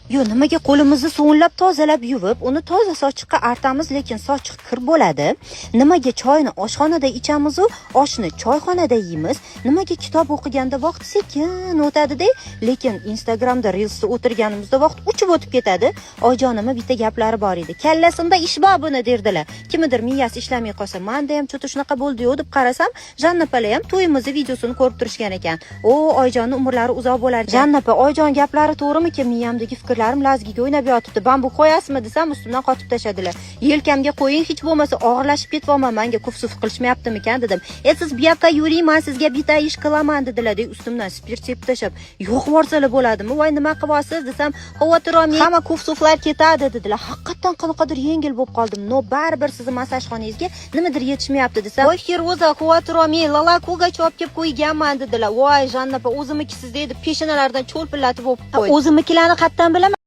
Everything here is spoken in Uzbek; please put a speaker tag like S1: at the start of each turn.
S1: Yo, nimaga qo'limizni sovunlab tozalab yuvib, uni toza sochiqqa artamiz, lekin sochiq kir bo'ladi. Nimaga choyni oshxonada ichamiz u oshni choyxonada yeymiz? Nimaga kitob o'qiganda vaqt sekin o'tadi-da, lekin Instagramda Reels'da o'tirganimizda vaqt uchib o'tib ketadi? Oyijonimni bitta gaplari bor edi. Kallasimda ish bor buni derdilar. Kimnidir miyasi ishlamay qolsa, menda ham cho'ta shunaqa bo'ldi-yu deb qarasam, Jannapala ham to'yimizni videosini ko'rib turishgan ekan. O, Oyijonni umrlari uzoq bo'lar. Jannapa, Oyijon gaplari to'g'rimikin? Miyamdagi fikrlarim lazgiga o'ynab yotibdi. Bambu qo'yasizmi desam, ustimdan qotib tashadilar. Yelkamga qo'ying, hech bo'lmasa og'irlashib ketyapman, menga kufsuf qilishmayaptimikan dedim. Siz bu yoqqa yuring, men sizga bitta ish qilaman dedilar. Ustimdan spirt sepib tashab, yo'q vorsalar bo'ladimi? Voy, nima qilyapsiz desam, xavotir olmang, hamma kufsuflar ketadi dedilar. Haqiqatan qanaqadir yengil bo'lib qoldim. No, baribir sizni massajxonangizga nimadir yetishmayapti desam, voy Feruza, xavotir olmang, lalakuga chopib kelib qo'yganman dedilar. Voy Jannapa, o'zimikisiz dedi, peshonalaridan cho'lpillatib bo'lib qo'ydi. O'zimikilarni qayerdan